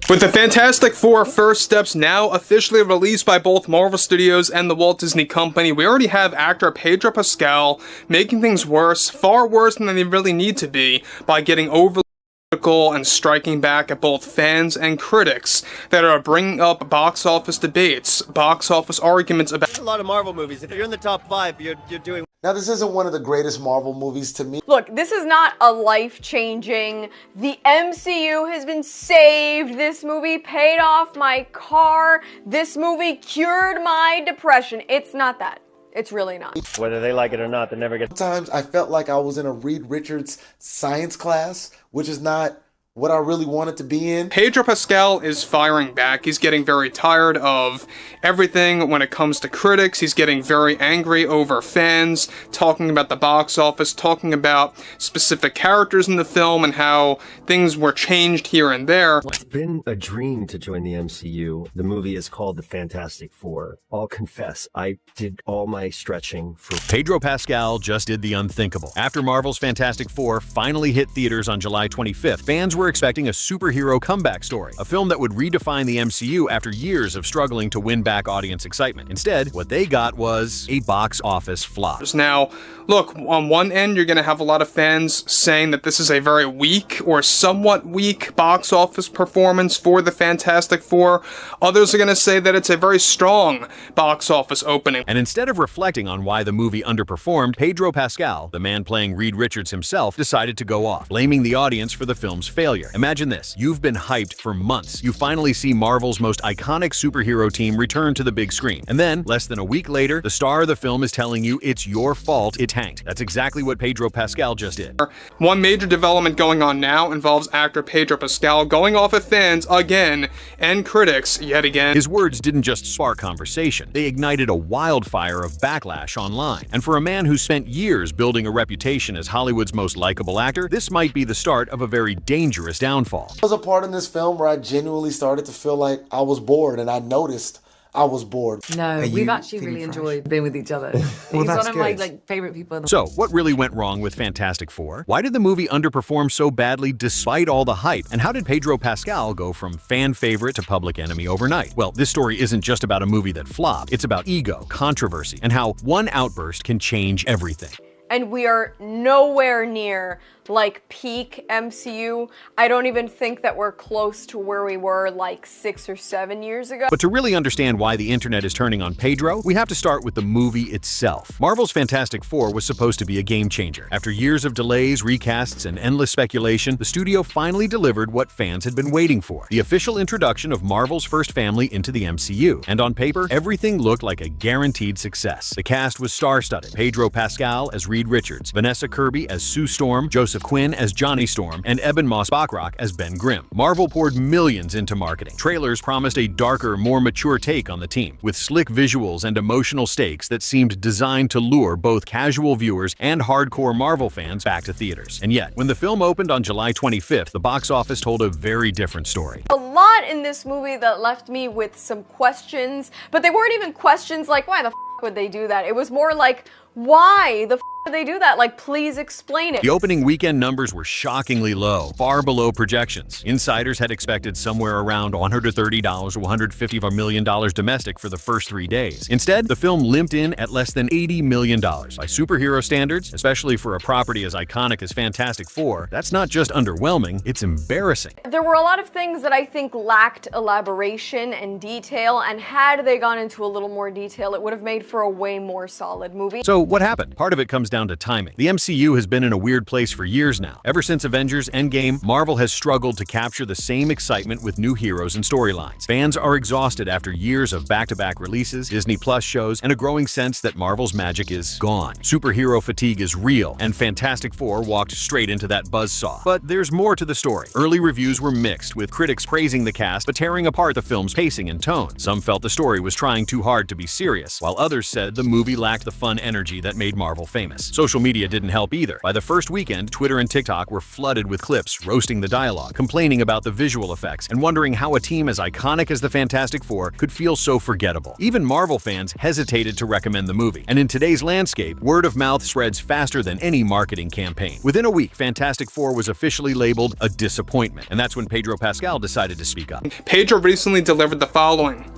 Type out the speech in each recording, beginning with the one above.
With the Fantastic Four First Steps now officially released by both Marvel Studios and the Walt Disney Company, we already have actor Pedro Pascal making things worse, far worse than they really need to be, by getting overly critical and striking back at both fans and critics that are bringing up box office debates, box office arguments about. There's a lot of Marvel movies. If you're in the top 5, you're doing. Now, this isn't one of the greatest Marvel movies to me. Look, this is not a life-changing, the MCU has been saved, this movie paid off my car, this movie cured my depression. It's not that. It's really not. Whether they like it or not, they never get. Sometimes I felt like I was in a Reed Richards science class, which is not what I really wanted to be in. Pedro Pascal is firing back. He's getting very tired of everything when it comes to critics. He's getting very angry over fans, talking about the box office, talking about specific characters in the film and how things were changed here and there. It's been a dream to join the MCU. The movie is called The Fantastic Four. I'll confess, I did all my stretching for... Pedro Pascal just did the unthinkable. After Marvel's Fantastic Four finally hit theaters on July 25th, fans were expecting a superhero comeback story, a film that would redefine the MCU after years of struggling to win back audience excitement. Instead, what they got was a box office flop. Now, look, on one end, you're going to have a lot of fans saying that this is a very weak or somewhat weak box office performance for the Fantastic Four. Others are going to say that it's a very strong box office opening. And instead of reflecting on why the movie underperformed, Pedro Pascal, the man playing Reed Richards himself, decided to go off, blaming the audience for the film's failure. Imagine this, you've been hyped for months. You finally see Marvel's most iconic superhero team return to the big screen. And then, less than a week later, the star of the film is telling you it's your fault it tanked. That's exactly what Pedro Pascal just did. One major development going on now involves actor Pedro Pascal going off at fans again and critics yet again. His words didn't just spark conversation, they ignited a wildfire of backlash online. And for a man who spent years building a reputation as Hollywood's most likable actor, this might be the start of a very dangerous downfall. There was a part in this film where I genuinely started to feel like I was bored, and I noticed I was bored. No, we've actually really enjoyed being with each other. He's one of my favorite people in the So, what really went wrong with Fantastic Four? Why did the movie underperform so badly despite all the hype? And how did Pedro Pascal go from fan favorite to public enemy overnight? Well, this story isn't just about a movie that flopped. It's about ego, controversy, and how one outburst can change everything. And we are nowhere near like peak MCU. I don't even think that we're close to where we were like 6 or 7 years ago. But to really understand why the internet is turning on Pedro, we have to start with the movie itself. Marvel's Fantastic Four was supposed to be a game changer. After years of delays, recasts, and endless speculation, the studio finally delivered what fans had been waiting for: the official introduction of Marvel's first family into the MCU. And on paper, everything looked like a guaranteed success. The cast was star-studded: Pedro Pascal as Reed Richards, Vanessa Kirby as Sue Storm, Joseph Quinn as Johnny Storm, and Eben Moss-Bachrach as Ben Grimm. Marvel poured millions into marketing. Trailers promised a darker, more mature take on the team, with slick visuals and emotional stakes that seemed designed to lure both casual viewers and hardcore Marvel fans back to theaters. And yet, when the film opened on July 25th, the box office told a very different story. A lot in this movie that left me with some questions, but they weren't even questions like, why the f would they do that? It was more like, why the f would they do that? Like, please explain it. The opening weekend numbers were shockingly low, far below projections. Insiders had expected somewhere around $130 or $150 million domestic for the first 3 days. Instead, the film limped in at less than $80 million. By superhero standards, especially for a property as iconic as Fantastic Four, that's not just underwhelming, it's embarrassing. There were a lot of things that I think lacked elaboration and detail, and had they gone into a little more detail, it would have made for a way more solid movie. So what happened? Part of it comes down to timing. The MCU has been in a weird place for years now. Ever since Avengers Endgame, Marvel has struggled to capture the same excitement with new heroes and storylines. Fans are exhausted after years of back-to-back releases, Disney Plus shows, and a growing sense that Marvel's magic is gone. Superhero fatigue is real, and Fantastic Four walked straight into that buzzsaw. But there's more to the story. Early reviews were mixed, with critics praising the cast but tearing apart the film's pacing and tone. Some felt the story was trying too hard to be serious, while others said the movie lacked the fun energy energy that made Marvel famous. Social media didn't help either. By the first weekend, Twitter and TikTok were flooded with clips roasting the dialogue, complaining about the visual effects, and wondering how a team as iconic as the Fantastic Four could feel so forgettable. Even Marvel fans hesitated to recommend the movie, and in today's landscape, word of mouth spreads faster than any marketing campaign. Within a week, Fantastic Four was officially labeled a disappointment, and that's when Pedro Pascal decided to speak up. Pedro recently delivered the following.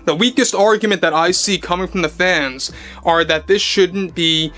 The weakest argument that I see coming from the fans are that this shouldn't be,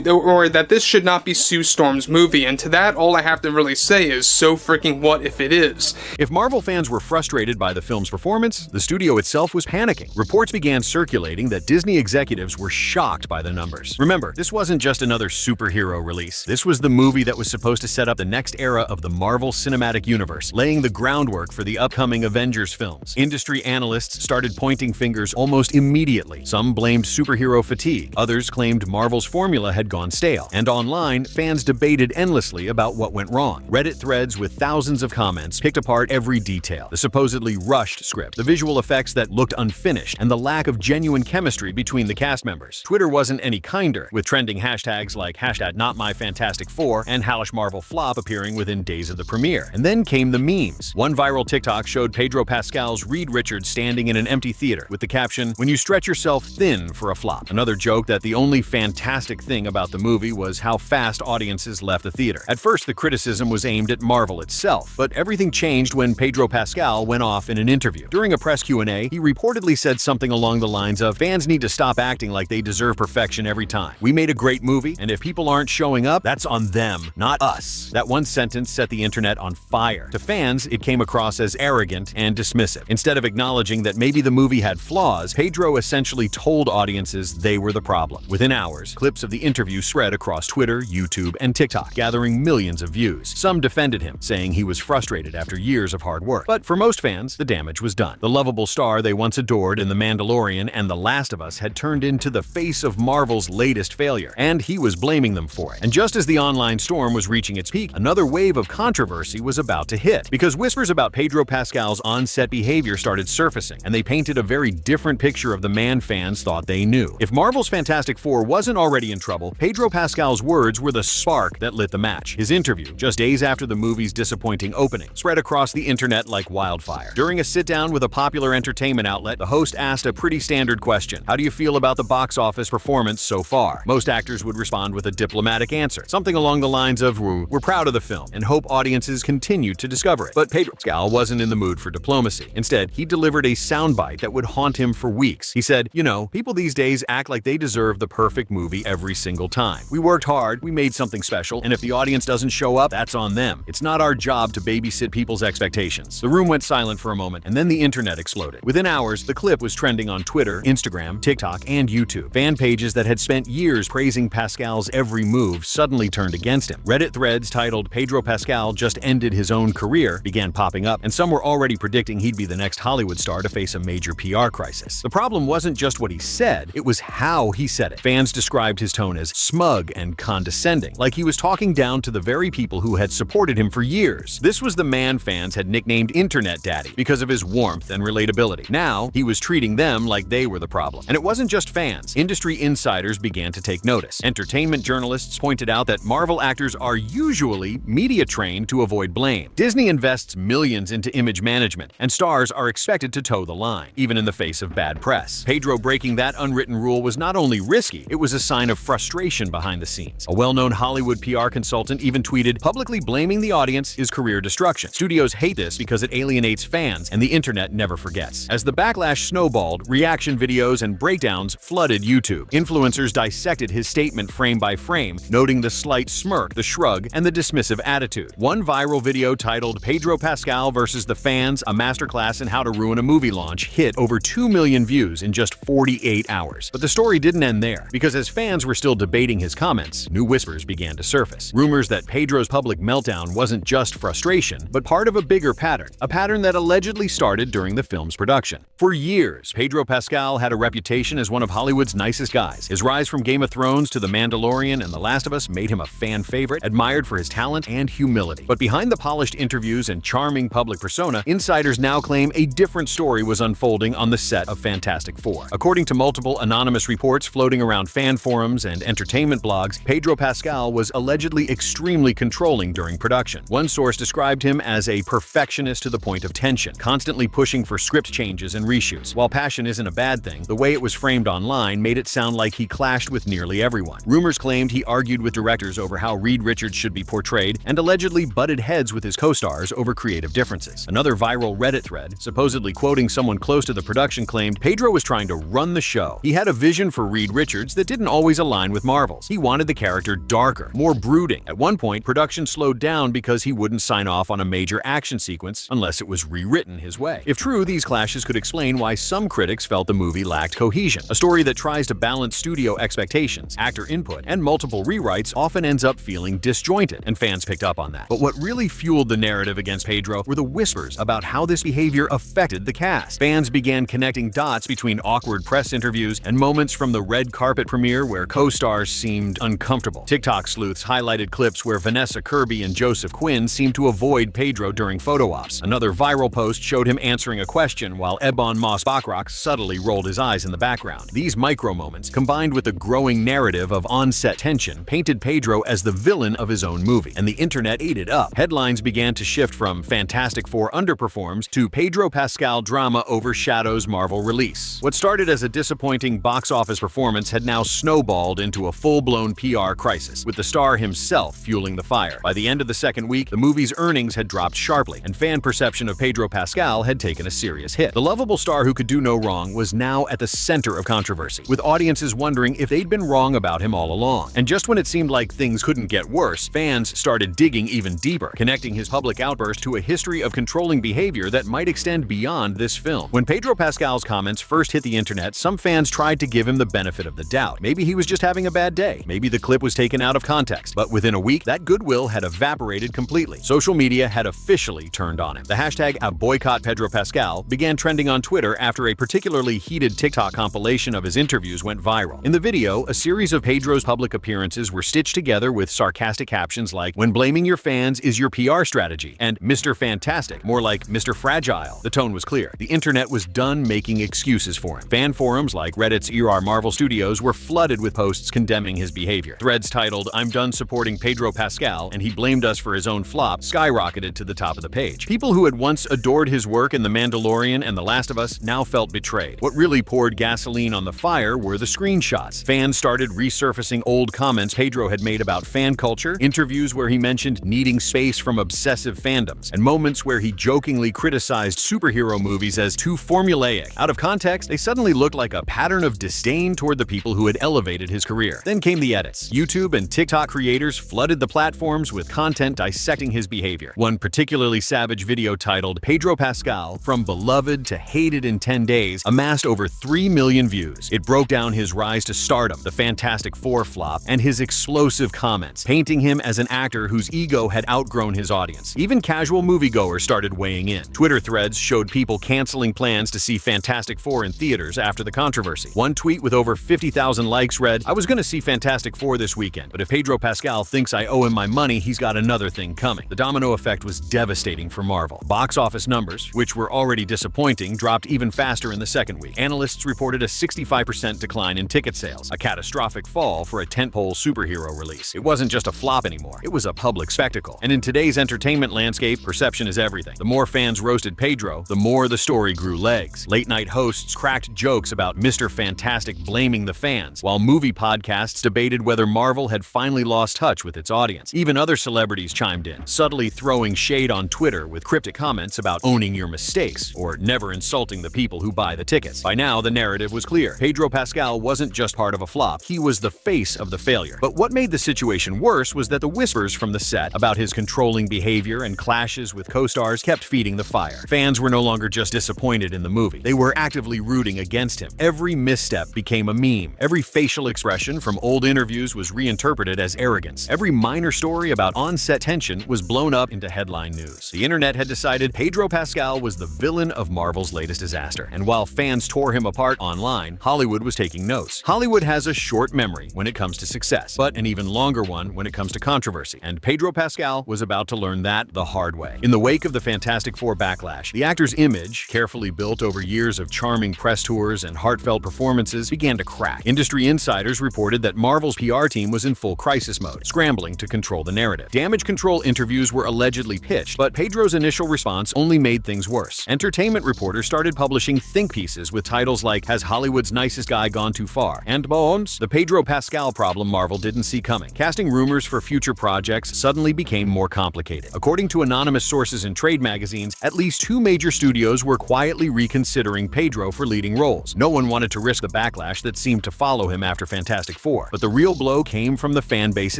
or that this should not be Sue Storm's movie, and to that, all I have to really say is, so freaking what if it is? If Marvel fans were frustrated by the film's performance, the studio itself was panicking. Reports began circulating that Disney executives were shocked by the numbers. Remember, this wasn't just another superhero release. This was the movie that was supposed to set up the next era of the Marvel Cinematic Universe, laying the groundwork for the upcoming Avengers films. Industry analysts started pointing fingers almost immediately. Some blamed superhero fatigue, others claimed Marvel's formula had gone stale, and online, fans debated endlessly about what went wrong. Reddit threads with thousands of comments picked apart every detail: the supposedly rushed script, the visual effects that looked unfinished, and the lack of genuine chemistry between the cast members. Twitter wasn't any kinder, with trending hashtags like #NotMyFantastic4 and #MarvelFlop appearing within days of the premiere. And then came the memes. One viral TikTok showed Pedro Pascal's Reed Richards standing in an empty theater with the caption, "When you stretch yourself thin for a flop." Another joke that the only fantastic thing about the movie was how fast audiences left the theater. At first, the criticism was aimed at Marvel itself, but everything changed when Pedro Pascal went off in an interview. During a press Q&A, he reportedly said something along the lines of, "Fans need to stop acting like they deserve perfection every time. We made a great movie, and if people aren't showing up, that's on them, not us." That one sentence set the internet on fire. To fans, it came across as arrogant and dismissive. Instead of acknowledging that maybe the movie had flaws, Pedro essentially told audiences they were the problem. Within hours, clips of the interview spread across Twitter, YouTube, and TikTok, gathering millions of views. Some defended him, saying he was frustrated after years of hard work. But for most fans, the damage was done. The lovable star they once adored in The Mandalorian and The Last of Us had turned into the face of Marvel's latest failure, and he was blaming them for it. And just as the online storm was reaching its peak, another wave of controversy was about to hit, because whispers about Pedro Pascal's on-set behavior started surfacing, and they painted a very different picture of the man fans thought they knew. If Marvel's Fantastic Four wasn't already in trouble, Pedro Pascal's words were the spark that lit the match. His interview, just days after the movie's disappointing opening, spread across the internet like wildfire. During a sit-down with a popular entertainment outlet, the host asked a pretty standard question: "How do you feel about the box office performance so far?" Most actors would respond with a diplomatic answer, something along the lines of, "We're proud of the film and hope audiences continue to discover it." But Pedro Pascal wasn't in the mood for diplomacy. Instead, he delivered a soundbite that would haunt him for weeks. He said, "You know, people these days act like they deserve the perfect movie every single time. We worked hard, we made something special, and if the audience doesn't show up, that's on them. It's not our job to babysit people's expectations." The room went silent for a moment, and then the internet exploded. Within hours, the clip was trending on Twitter, Instagram, TikTok, and YouTube. Fan pages that had spent years praising Pascal's every move suddenly turned against him. Reddit threads titled "Pedro Pascal just ended his own career" began popping up, and some were already predicting he'd be the next Hollywood star to face a major PR crisis. The problem wasn't just what he said, it was how he said it. Fans described his tone as smug and condescending, like he was talking down to the very people who had supported him for years. This was the man fans had nicknamed Internet Daddy because of his warmth and relatability. Now, he was treating them like they were the problem. And it wasn't just fans. Industry insiders began to take notice. Entertainment journalists pointed out that Marvel actors are usually media trained to avoid blame. Disney invests millions into image management, and stars are expected to toe the line, even in the face of bad press. Pedro breaking that unwritten rule was not only risky, it was a sign of frustration behind the scenes. A well-known Hollywood PR consultant even tweeted, "Publicly blaming the audience is career destruction. Studios hate this because it alienates fans, and the internet never forgets." As the backlash snowballed, reaction videos and breakdowns flooded YouTube. Influencers dissected his statement frame by frame, noting the slight smirk, the shrug, and the dismissive attitude. One viral video titled "Pedro Pascal versus the Fans: A Masterclass in How to Ruin a Movie Launch" hit over 2 million views in just 48 hours. But the story didn't end there, because as fans were still debating his comments, new whispers began to surface. Rumors that Pedro's public meltdown wasn't just frustration, but part of a bigger pattern, a pattern that allegedly started during the film's production. For years, Pedro Pascal had a reputation as one of Hollywood's nicest guys. His rise from Game of Thrones to The Mandalorian and The Last of Us made him a fan favorite, admired for his talent and humility. But behind the polished interviews and charming public persona, insiders now claim a different story was unfolding on the set of Fantastic Four. According to multiple anonymous reports floating around fan forums and entertainment blogs, Pedro Pascal was allegedly extremely controlling during production. One source described him as a perfectionist to the point of tension, constantly pushing for script changes and reshoots. While passion isn't a bad thing, the way it was framed online made it sound like he clashed with nearly everyone. Rumors claimed he argued with directors over how Reed Richards should be portrayed and allegedly butted heads with his co-stars over creative differences. Another viral Reddit thread, supposedly quoting someone close to the production, claimed Pedro was trying to run the show. He had a vision for Reed Richards that didn't always align with Marvel's. He wanted the character darker, more brooding. At one point, production slowed down because he wouldn't sign off on a major action sequence unless it was rewritten his way. If true, these clashes could explain why some critics felt the movie lacked cohesion. A story that tries to balance studio expectations, actor input, and multiple rewrites often ends up feeling disjointed, and fans picked up on that. But what really fueled the narrative against Pedro were the whispers about how this behavior affected the cast. Fans began connecting dots between awkward press interviews and moments from the red carpet premiere where co-stars seemed uncomfortable. TikTok sleuths highlighted clips where Vanessa Kirby and Joseph Quinn seemed to avoid Pedro during photo ops. Another viral post showed him answering a question while Ebon Moss-Bachrach subtly rolled his eyes in the background. These micro-moments, combined with the growing narrative of on-set tension, painted Pedro as the villain of his own movie, and the internet ate it up. Headlines began to shift from Fantastic Four underperforms to Pedro Pascal drama overshadows Marvel release. What started as a disappointing box office performance had now snowballed into a full-blown PR crisis, with the star himself fueling the fire. By the end of the second week, the movie's earnings had dropped sharply, and fan perception of Pedro Pascal had taken a serious hit. The lovable star who could do no wrong was now at the center of controversy, with audiences wondering if they'd been wrong about him all along. And just when it seemed like things couldn't get worse, fans started digging even deeper, connecting his public outburst to a history of controlling behavior that might extend beyond this film. When Pedro Pascal's comments first hit the internet, some fans tried to give him the benefit of the doubt. Maybe he was just having a bad day. Maybe the clip was taken out of context. But within a week, that goodwill had evaporated completely. Social media had officially turned on him. The hashtag #BoycottPedroPascal began trending on Twitter after a particularly heated TikTok compilation of his interviews went viral. In the video, a series of Pedro's public appearances were stitched together with sarcastic captions like, "When blaming your fans is your PR strategy," and "Mr. Fantastic," more like "Mr. Fragile." The tone was clear. The internet was done making excuses for him. Fan forums like Reddit's ER Marvel Studios were flooded with posts condemning his behavior. Threads titled, "I'm done supporting Pedro Pascal and he blamed us for his own flop," skyrocketed to the top of the page. People who had once adored his work in The Mandalorian and The Last of Us now felt betrayed. What really poured gasoline on the fire were the screenshots. Fans started resurfacing old comments Pedro had made about fan culture, interviews where he mentioned needing space from obsessive fandoms, and moments where he jokingly criticized superhero movies as too formulaic. Out of context, they suddenly looked like a pattern of disdain toward the people who had elevated his career. Then came the edits. YouTube and TikTok creators flooded the platforms with content dissecting his behavior. One particularly savage video titled "Pedro Pascal, From Beloved to Hated in 10 Days" amassed over 3 million views. It broke down his rise to stardom, the Fantastic Four flop, and his explosive comments, painting him as an actor whose ego had outgrown his audience. Even casual moviegoers started weighing in. Twitter threads showed people canceling plans to see Fantastic Four in theaters after the controversy. One tweet with over 50,000 likes read, "I was going to see Fantastic Four this weekend, but if Pedro Pascal thinks I owe him my money, he's got another thing coming." The domino effect was devastating for Marvel. Box office numbers, which were already disappointing, dropped even faster in the second week. Analysts reported a 65% decline in ticket sales, a catastrophic fall for a tentpole superhero release. It wasn't just a flop anymore, it was a public spectacle. And in today's entertainment landscape, perception is everything. The more fans roasted Pedro, the more the story grew legs. Late-night hosts cracked jokes about Mr. Fantastic blaming the fans, while movie podcasts debated whether Marvel had finally lost touch with its audience. Even other celebrities chimed in, subtly throwing shade on Twitter with cryptic comments about owning your mistakes or never insulting the people who buy the tickets. By now, the narrative was clear. Pedro Pascal wasn't just part of a flop, he was the face of the failure. But what made the situation worse was that the whispers from the set about his controlling behavior and clashes with co-stars kept feeding the fire. Fans were no longer just disappointed in the movie, they were actively rooting against him. Every misstep became a meme. Every facial expression from old interviews was reinterpreted as arrogance. Every minor story about on-set tension was blown up into headline news. The internet had decided Pedro Pascal was the villain of Marvel's latest disaster. And while fans tore him apart online, Hollywood was taking notes. Hollywood has a short memory when it comes to success, but an even longer one when it comes to controversy. And Pedro Pascal was about to learn that the hard way. In the wake of the Fantastic Four backlash, the actor's image, carefully built over over years of charming press tours and heartfelt performances began to crack. Industry insiders reported that Marvel's PR team was in full crisis mode, scrambling to control the narrative. Damage control interviews were allegedly pitched, but Pedro's initial response only made things worse. Entertainment reporters started publishing think pieces with titles like "Has Hollywood's Nicest Guy Gone Too Far?" and "Bones, the Pedro Pascal problem Marvel didn't see coming." Casting rumors for future projects suddenly became more complicated. According to anonymous sources in trade magazines, at least 2 major studios were quietly reconsidering Pedro for leading roles. No one wanted to risk the backlash that seemed to follow him after Fantastic Four, but the real blow came from the fan base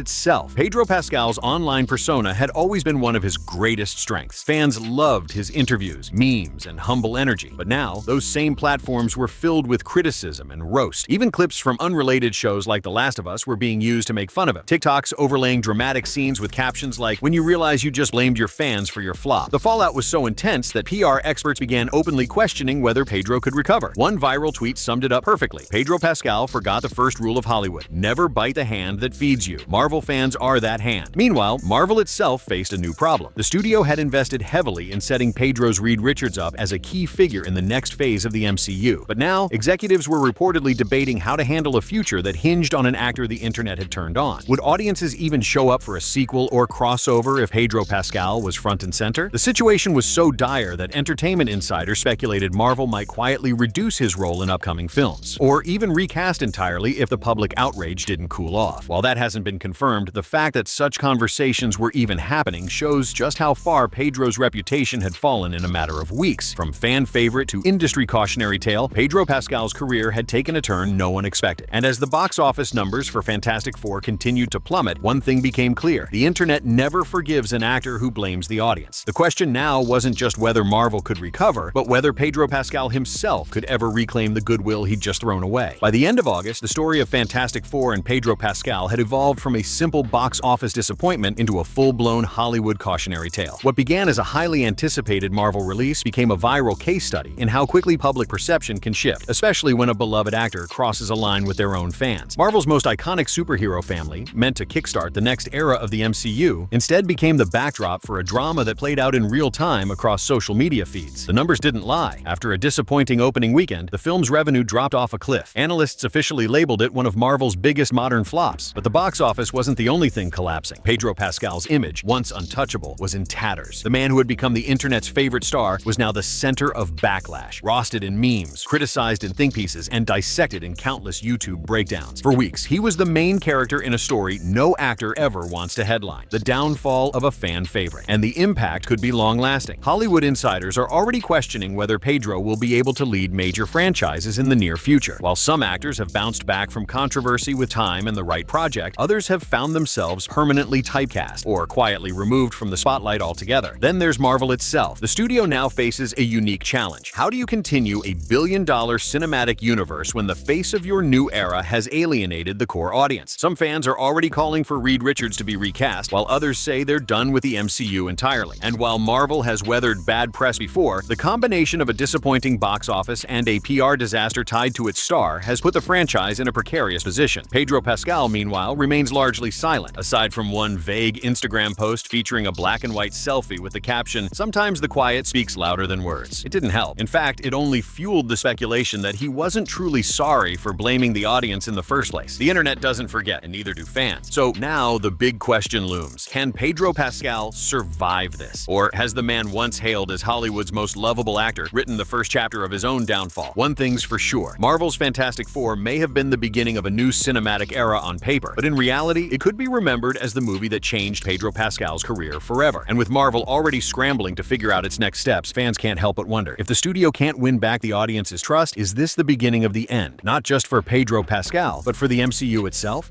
itself. Pedro Pascal's online persona had always been one of his greatest strengths. Fans loved his interviews, memes, and humble energy, but now those same platforms were filled with criticism and roast. Even clips from unrelated shows like The Last of Us were being used to make fun of him. TikToks overlaying dramatic scenes with captions like, "When you realize you just blamed your fans for your flop." The fallout was so intense that PR experts began openly questioning whether Pedro could recover. One viral tweet summed it up perfectly. Pedro Pascal forgot the first rule of Hollywood: never bite the hand that feeds you. Marvel fans are that hand. Meanwhile, Marvel itself faced a new problem. The studio had invested heavily in setting Pedro's Reed Richards up as a key figure in the next phase of the MCU. But now, executives were reportedly debating how to handle a future that hinged on an actor the internet had turned on. Would audiences even show up for a sequel or crossover if Pedro Pascal was front and center? The situation was so dire that entertainment insiders speculated Marvel might quietly reduce his role in upcoming films, or even recast entirely if the public outrage didn't cool off. While that hasn't been confirmed, the fact that such conversations were even happening shows just how far Pedro's reputation had fallen in a matter of weeks. From fan favorite to industry cautionary tale, Pedro Pascal's career had taken a turn no one expected. And as the box office numbers for Fantastic Four continued to plummet, one thing became clear: the internet never forgives an actor who blames the audience. The question now wasn't just whether Marvel could recover, but whether Pedro Pascal himself could ever reclaim the goodwill he'd just thrown away. By the end of August, the story of Fantastic Four and Pedro Pascal had evolved from a simple box office disappointment into a full-blown Hollywood cautionary tale. What began as a highly anticipated Marvel release became a viral case study in how quickly public perception can shift, especially when a beloved actor crosses a line with their own fans. Marvel's most iconic superhero family, meant to kickstart the next era of the MCU, instead became the backdrop for a drama that played out in real time across social media feeds. The numbers didn't lie. After a disappointing opening weekend, the film's revenue dropped off a cliff. Analysts officially labeled it one of Marvel's biggest modern flops. But the box office wasn't the only thing collapsing. Pedro Pascal's image, once untouchable, was in tatters. The man who had become the internet's favorite star was now the center of backlash, roasted in memes, criticized in think pieces, and dissected in countless YouTube breakdowns. For weeks, he was the main character in a story no actor ever wants to headline: the downfall of a fan favorite. And the impact could be long-lasting. Hollywood insiders are already questioning whether Pedro will be able to lead major franchises in the near future. While some actors have bounced back from controversy with time and the right project, others have found themselves permanently typecast or quietly removed from the spotlight altogether. Then there's Marvel itself. The studio now faces a unique challenge. How do you continue a billion-dollar cinematic universe when the face of your new era has alienated the core audience? Some fans are already calling for Reed Richards to be recast, while others say they're done with the MCU entirely. And while Marvel has weathered bad press before, the combination of a disappointing box office and a PR disaster tied to its star has put the franchise in a precarious position. Pedro Pascal, meanwhile, remains largely silent, aside from one vague Instagram post featuring a black and white selfie with the caption, "Sometimes the quiet speaks louder than words." It didn't help. In fact, it only fueled the speculation that he wasn't truly sorry for blaming the audience in the first place. The internet doesn't forget, and neither do fans. So now the big question looms: can Pedro Pascal survive this? Or has the man once hailed as Hollywood's most lovable actor written the first chapter of his own downfall? One thing's for sure: Marvel's Fantastic Four may have been the beginning of a new cinematic era on paper, but in reality, it could be remembered as the movie that changed Pedro Pascal's career forever. And with Marvel already scrambling to figure out its next steps, fans can't help but wonder, if the studio can't win back the audience's trust, is this the beginning of the end? Not just for Pedro Pascal, but for the MCU itself?